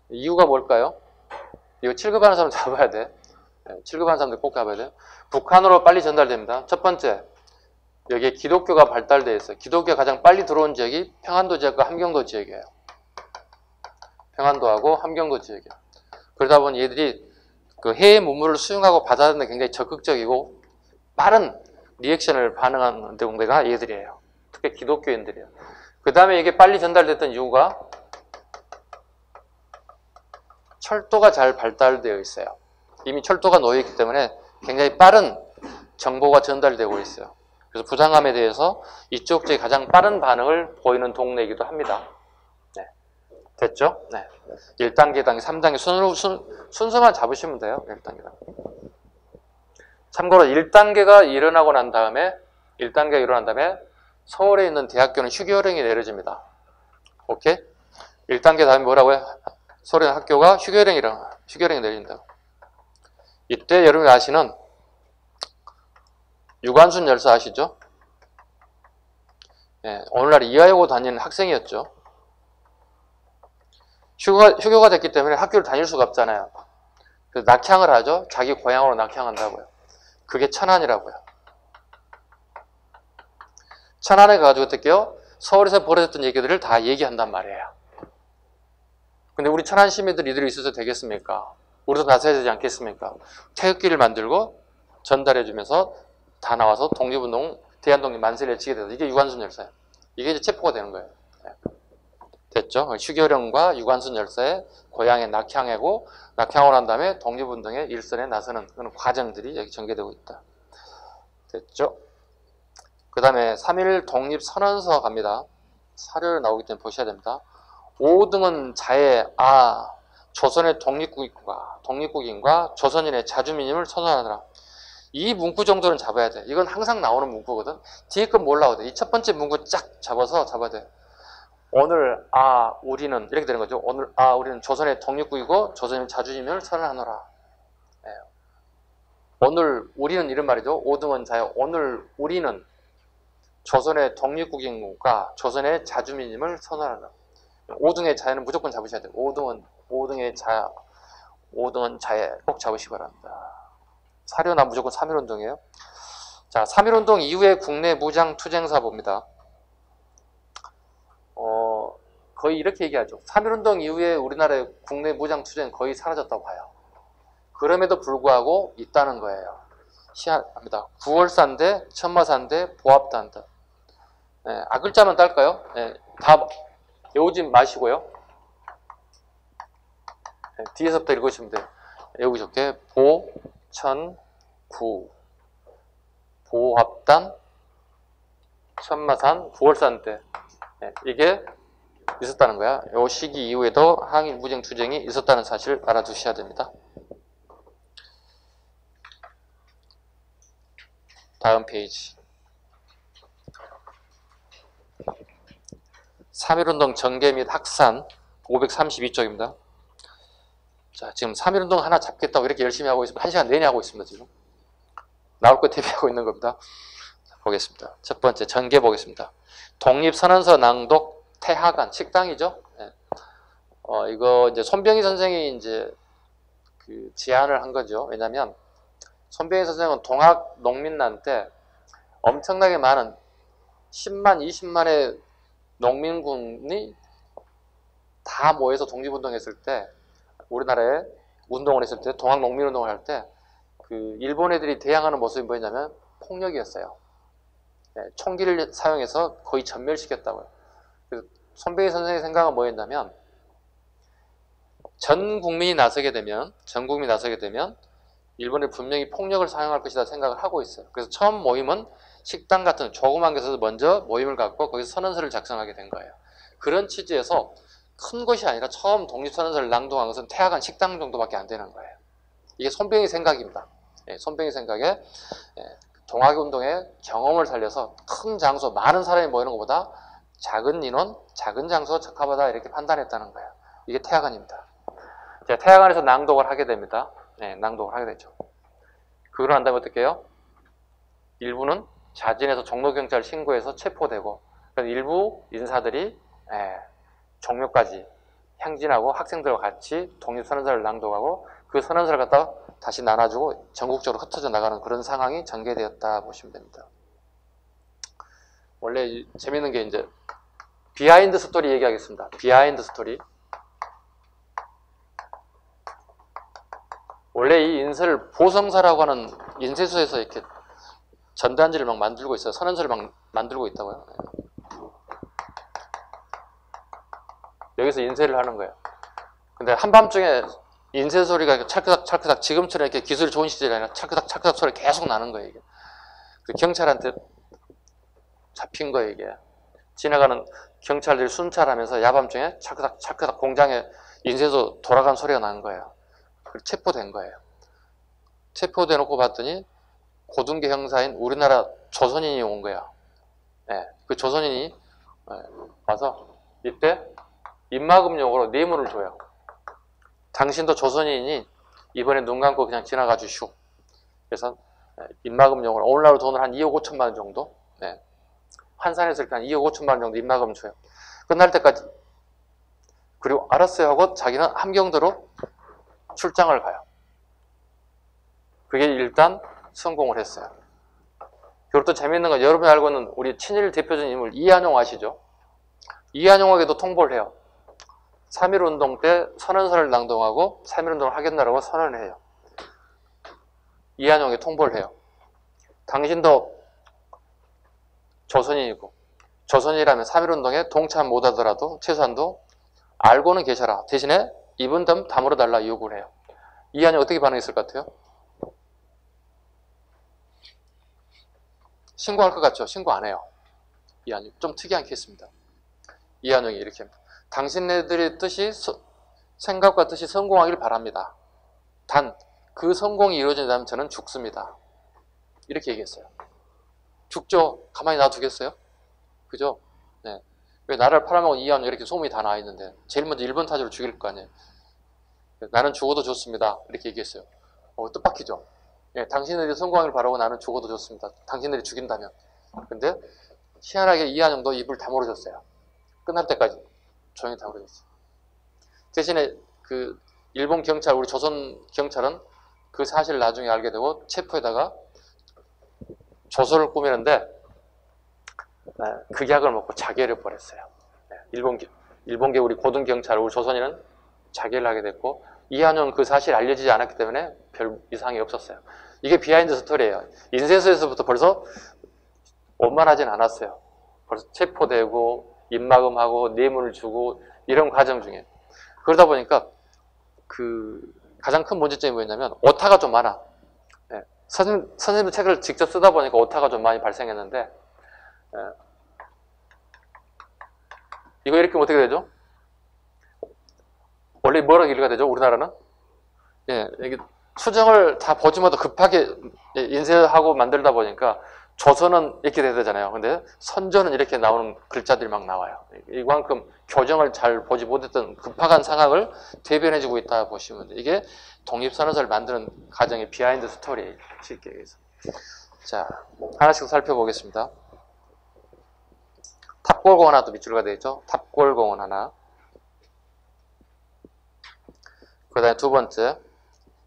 이유가 뭘까요? 이거 7급 하는 사람 잡아야 돼. 7급 하는 사람들 꼭 잡아야 돼요. 북한으로 빨리 전달됩니다. 첫 번째, 여기에 기독교가 발달되어 있어요. 기독교가 가장 빨리 들어온 지역이 평안도 지역과 함경도 지역이에요. 평안도하고 함경도 지역이에요. 그러다 보니 얘들이 그 해외 문물을 수용하고 받아들이는 데 굉장히 적극적이고 빠른 리액션을 반응하는 데가 얘들이에요. 특히 기독교인들이에요. 그 다음에 이게 빨리 전달됐던 이유가 철도가 잘 발달되어 있어요. 이미 철도가 놓여있기 때문에 굉장히 빠른 정보가 전달되고 있어요. 그래서 부상함에 대해서 이쪽 지역이 가장 빠른 반응을 보이는 동네이기도 합니다. 됐죠? 1단계, 2단계, 3단계 순서만 잡으시면 돼요. 1단계. 참고로 1단계가 일어나고 난 다음에 서울에 있는 대학교는 휴교령이 내려집니다. 오케이? 1단계 다음에 뭐라고요? 소련 학교가 휴교령이 내린다. 이때 여러분이 아시는 유관순 열사 아시죠? 예, 오늘날 이화여고 다니는 학생이었죠. 휴교가 됐기 때문에 학교를 다닐 수가 없잖아요. 그래서 낙향을 하죠. 자기 고향으로 낙향한다고요. 그게 천안이라고요. 천안에 가가지고 어떻게요? 서울에서 벌어졌던 얘기들을 다 얘기한단 말이에요. 근데 우리 천안 시민들 이들이 있어서 되겠습니까? 우리도 나서야 되지 않겠습니까? 태극기를 만들고 전달해주면서 다 나와서 독립운동, 대한독립 만세를 치게 돼서 이게 유관순 열사예요. 이게 이제 체포가 되는 거예요. 됐죠? 휴교령과 유관순 열사의 고향에 낙향하고 낙향을 한 다음에 독립운동의 일선에 나서는 그런 과정들이 여기 전개되고 있다. 됐죠? 그 다음에 3.1 독립선언서 갑니다. 사료를 나오기 때문에 보셔야 됩니다. 5등은 자의 조선의 독립국인과 조선인의 자주민임을 선언하더라. 이 문구 정도는 잡아야 돼. 이건 항상 나오는 문구거든. 뒤에 건 몰라도 돼. 이 첫 번째 문구 쫙 잡아서 잡아야 돼. 오늘 우리는 이렇게 되는 거죠. 오늘 우리는 조선의 독립국이고 조선인 자주민임을 선언하노라. 네. 오늘 우리는 이런 말이죠. 5등은 자의 오늘 우리는 조선의 독립국인과 조선의 자주민임을 선언하노라. 5등의 자에는 무조건 잡으셔야 돼요. 5등의 자에 꼭 잡으시기 바랍니다. 사료나 무조건 3.1운동이에요. 자, 3.1운동 이후에 국내 무장투쟁사 봅니다. 거의 이렇게 얘기하죠. 3.1운동 이후에 우리나라의 국내 무장투쟁 거의 사라졌다고 봐요. 그럼에도 불구하고 있다는 거예요. 희한합니다. 9월사인데, 천마사인데, 보합단다. 네, 글자만 딸까요? 네, 다 외우지 마시고요. 네, 뒤에서부터 읽으시면 돼요. 외우기 좋게. 구, 보합단, 천마산, 9월산 때. 네, 이게 있었다는 거야. 이 시기 이후에도 항일 무장 투쟁이 있었다는 사실을 알아두셔야 됩니다. 다음 페이지. 3.1운동 전개 및 확산 532쪽입니다. 자, 지금 3.1운동 하나 잡겠다고 이렇게 열심히 하고 있습니다. 1시간 내내 하고 있습니다. 지금 나올 거 대비하고 있는 겁니다. 자, 보겠습니다. 첫 번째 전개 보겠습니다. 독립선언서 낭독 태하관 식당이죠. 네. 이거 이제 손병희 선생이 이제 그 제안을 한 거죠. 왜냐하면 손병희 선생은 동학 농민난 때 엄청나게 많은 10만, 20만의 농민군이 다 모여서 독립운동했을 때, 우리나라에 운동을 했을 때, 동학 농민운동을 할 때, 그 일본 애들이 대항하는 모습이 뭐였냐면 폭력이었어요. 네, 총기를 사용해서 거의 전멸시켰다고요. 그래서 손병희 선생의 생각은 뭐였냐면, 전 국민이 나서게 되면 일본이 분명히 폭력을 사용할 것이다 생각을 하고 있어요. 그래서 처음 모임은 식당 같은 조그만 곳에서 먼저 모임을 갖고 거기서 선언서를 작성하게 된 거예요. 그런 취지에서 큰 것이 아니라 처음 독립선언서를 낭독한 것은 태하관 식당 정도밖에 안 되는 거예요. 이게 손병희 생각입니다. 예, 손병희 생각에 동학운동의 경험을 살려서 큰 장소, 많은 사람이 모이는 것보다 작은 인원, 작은 장소 적합하다 이렇게 판단했다는 거예요. 이게 태하관입니다. 자, 태하관에서 낭독을 하게 됩니다. 네, 낭독을 하게 되죠. 그걸 한 다음에 어떻게 해요? 일부는 자진해서 종로경찰 신고해서 체포되고, 일부 인사들이 종묘까지 행진하고 학생들과 같이 독립선언서를 낭독하고 그 선언서를 갖다가 다시 나눠주고 전국적으로 흩어져 나가는 그런 상황이 전개되었다 보시면 됩니다. 원래 재밌는 게 이제 비하인드 스토리 얘기하겠습니다. 비하인드 스토리. 원래 이 인쇄를 보성사라고 하는 인쇄소에서 이렇게 전단지를 막 만들고 있어요. 선언서를 막 만들고 있다고요. 여기서 인쇄를 하는 거예요. 근데 한밤중에 인쇄 소리가 찰크닥 지금처럼 이렇게 기술이 좋은 시절이 아니라 찰크닥 소리 계속 나는 거예요. 이게. 경찰한테 잡힌 거예요. 이게. 지나가는 경찰들이 순찰하면서 야밤중에 찰크닥 공장에 인쇄소 돌아간 소리가 나는 거예요. 체포된 거예요. 체포돼 놓고 봤더니 고등계 형사인 우리나라 조선인이 온 거야. 네, 그 조선인이 와서 이때 입막음용으로 뇌물을 줘요. 당신도 조선인이니 이번에 눈 감고 그냥 지나가 주시오. 그래서 입막음용으로 오늘날로 돈을 한 2억 5천만 원 정도, 네. 환산해서 이렇게 한 2억 5천만 원 정도 입막음 줘요. 끝날 때까지. 그리고 알았어요 하고 자기는 함경도로 출장을 가요. 그게 일단 성공을 했어요. 그리고 또 재밌는 건 여러분이 알고 있는 우리 친일 대표적인 인물 이한용 아시죠? 이한용에게도 통보를 해요. 3.1운동 때 선언서를 낭독하고 3.1운동을 하겠다라고 선언을 해요. 이한용에게 통보를 해요. 당신도 조선인이고 조선인이라면 3.1운동에 동참 못하더라도 최소한도 알고는 계셔라. 대신에 이분 좀 다물어달라 요구를 해요. 이한용 어떻게 반응했을 것 같아요? 신고할 것 같죠? 신고 안 해요. 이한용. 좀 특이한 케이스입니다. 이한용이 이렇게 합니다. 당신네들의 뜻이 생각과 뜻이 성공하길 바랍니다. 단 그 성공이 이루어진다면 저는 죽습니다. 이렇게 얘기했어요. 죽죠? 가만히 놔두겠어요? 그죠? 네. 왜 나라를 팔아먹은 이한용 이렇게 소문이 다 나와 있는데 제일 먼저 일본 타지로 죽일 거 아니에요. 나는 죽어도 좋습니다. 이렇게 얘기했어요. 뜻밖이죠? 네, 당신들이 성공하길 바라고 나는 죽어도 좋습니다. 당신들이 죽인다면. 근데 희한하게 이한용도 입을 다물어줬어요. 끝날 때까지 조용히 다물어줬어요. 대신에 그 일본 경찰, 우리 조선 경찰은 그 사실을 나중에 알게 되고 체포에다가 조서를 꾸미는데 극약을 먹고 자결을 벌였어요. 일본계 우리 고등경찰, 우리 조선인은 자결을 하게 됐고 이한용 그 사실이 알려지지 않았기 때문에 별 이상이 없었어요. 이게 비하인드 스토리예요. 인쇄소에서부터 벌써 원만하진 않았어요. 벌써 체포되고 입막음하고 뇌물을 주고 이런 과정 중에 그러다 보니까 그 가장 큰 문제점이 뭐였냐면 오타가 좀 많아. 네. 선생님도 책을 직접 쓰다 보니까 오타가 좀 많이 발생했는데 이거 이렇게 어떻게 되죠? 원래 뭐라고 읽어야 되죠? 우리나라는? 예, 이게 수정을 다 보지마도 급하게 인쇄하고 만들다 보니까 조선은 이렇게 돼야 되잖아요. 근데 선조는 이렇게 나오는 글자들이 막 나와요. 이만큼 교정을 잘 보지 못했던 급박한 상황을 대변해주고 있다 보시면 돼요. 이게 독립선언서를 만드는 과정의 비하인드 스토리 쉽게 얘기해서. 자, 하나씩 살펴보겠습니다. 탑골공원 하나도 밑줄가 되어 있죠. 탑골공원 하나. 그 다음에 두 번째,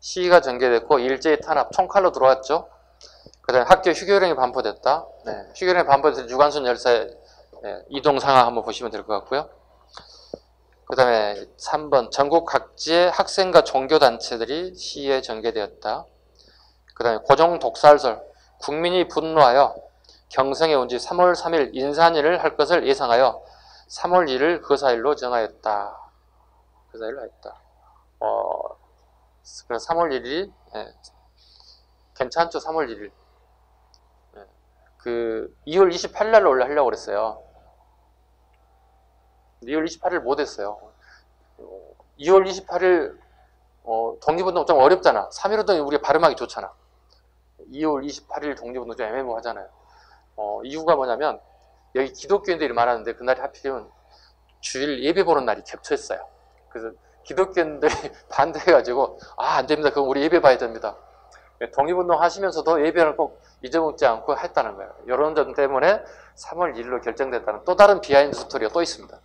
시위가 전개됐고 일제히 탄압, 총칼로 들어왔죠. 그 다음에 학교 휴교령이 반포됐다. 네, 휴교령이 반포돼서 유관순 열사의 이동 상황 한번 보시면 될 것 같고요. 그 다음에 3번, 전국 각지의 학생과 종교단체들이 시위에 전개되었다. 그 다음에 고종 독살설, 국민이 분노하여 경성에 온 지 3월 3일 인산일을 할 것을 예상하여 3월 1일 그 사일로 정하였다. 그 사일로 했다. 그래서 3월 1일이 괜찮죠? 3월 1일. 그 2월 28일 날로 원래 하려고 그랬어요. 2월 28일 못 했어요. 2월 28일 독립운동 좀 어렵잖아. 3.1운동이 우리가 발음하기 좋잖아. 2월 28일 독립운동 좀 애매모호하잖아요. 이유가 뭐냐면 여기 기독교인들이 많았는데 그날이 하필이면 주일 예배 보는 날이 겹쳐있어요. 그래서 기독교인들이 반대해가지고 안 됩니다. 그럼 우리 예배 봐야 됩니다. 독립운동 하시면서도 예배를 꼭 잊어먹지 않고 했다는 거예요. 이런 점 때문에 3월 1일로 결정됐다는 또 다른 비하인드 스토리가 또 있습니다.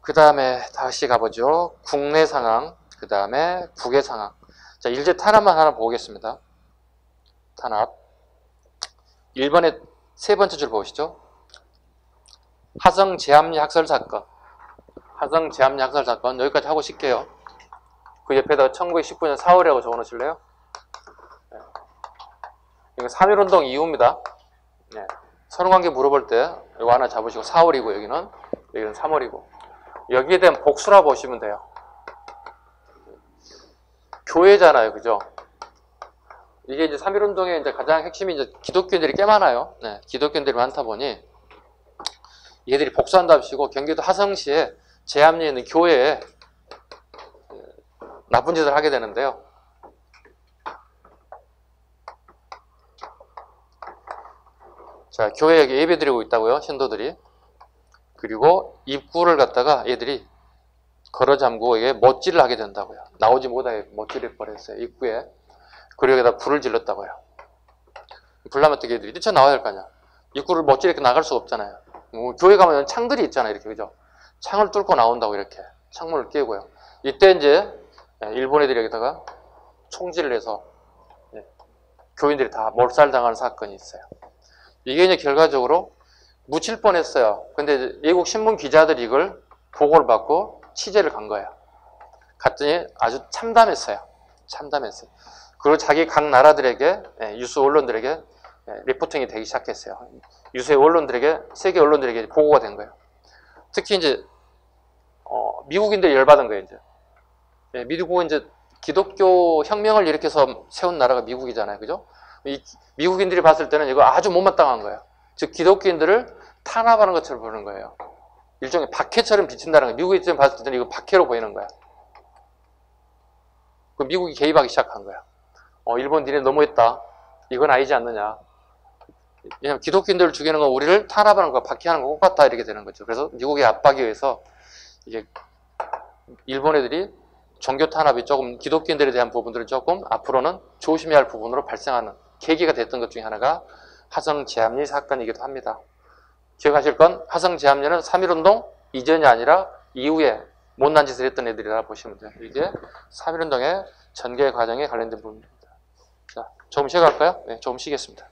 그 다음에 다시 가보죠. 국내 상황, 그 다음에 국외 상황. 자, 일제 탄압만 하나 보겠습니다. 탄압. 1번의 세 번째 줄 보시죠. 화성 제암리 학살 사건. 화성 제암리 학살 사건. 여기까지 하고 쉴게요. 그 옆에다가 1919년 4월이라고 적어 놓으실래요? 네. 이거 3.1운동 이후입니다. 네. 선후관계 물어볼 때 이거 하나 잡으시고 4월이고 여기는 3월이고 여기에 대한 복수라 보시면 돼요. 교회잖아요. 그죠? 이게 이제 3.1운동의 이제 가장 핵심이 이제 기독교인들이 꽤 많아요. 네. 기독교인들이 많다 보니 얘들이 복수한답시고 경기도 하성시에 제암리에 있는 교회에 나쁜 짓을 하게 되는데요. 자, 교회에 예배 드리고 있다고요, 신도들이. 그리고 입구를 갖다가 얘들이 걸어 잠그고 이게 못질을 하게 된다고요. 나오지 못하게 못질을 버렸어요. 입구에. 그리고 여기다 불을 질렀다고요. 불나면 어떻게 해야 돼? 뛰쳐나와야 할 거 아니야. 입구를 못질 이렇게 나갈 수가 없잖아요. 교회 가면 창들이 있잖아요. 이렇게, 그죠? 창을 뚫고 나온다고, 이렇게. 창문을 깨고요. 이때 이제, 일본 애들이 여기다가 총질을 해서, 교인들이 다 몰살당하는 사건이 있어요. 이게 이제 결과적으로 묻힐 뻔했어요. 근데 외국 신문 기자들이 이걸 보고를 받고 취재를 간 거예요. 갔더니 아주 참담했어요. 참담했어요. 그리고 자기 각 나라들에게, 유수 언론들에게 리포팅이 되기 시작했어요. 유수의 언론들에게, 세계 언론들에게 보고가 된 거예요. 특히 이제 미국인들이 열받은 거예요. 이제 미국은 이제 기독교 혁명을 일으켜서 세운 나라가 미국이잖아요, 그죠? 이 미국인들이 봤을 때는 이거 아주 못마땅한 거예요. 즉 기독교인들을 탄압하는 것처럼 보는 거예요. 일종의 박해처럼 비친다는 거예요. 미국 입장에서 봤을 때는 이거 박해로 보이는 거야. 그 미국이 개입하기 시작한 거야. 일본 니네 너무했다. 이건 아니지 않느냐. 왜냐면 기독교인들을 죽이는 건 우리를 탄압하는 거, 박해하는 거 똑같다 이렇게 되는 거죠. 그래서 미국의 압박에 의해서 이게 일본 애들이 종교 탄압이 조금 기독교인들에 대한 부분들은 조금 앞으로는 조심해야 할 부분으로 발생하는 계기가 됐던 것 중에 하나가 화성제합리 사건이기도 합니다. 기억하실 건 화성제합리는 3.1운동 이전이 아니라 이후에 못난 짓을 했던 애들이라 보시면 돼요. 이게 3.1운동의 전개 과정에 관련된 부분입니다. 자, 조금 쉬어갈까요? 네, 조금 쉬겠습니다.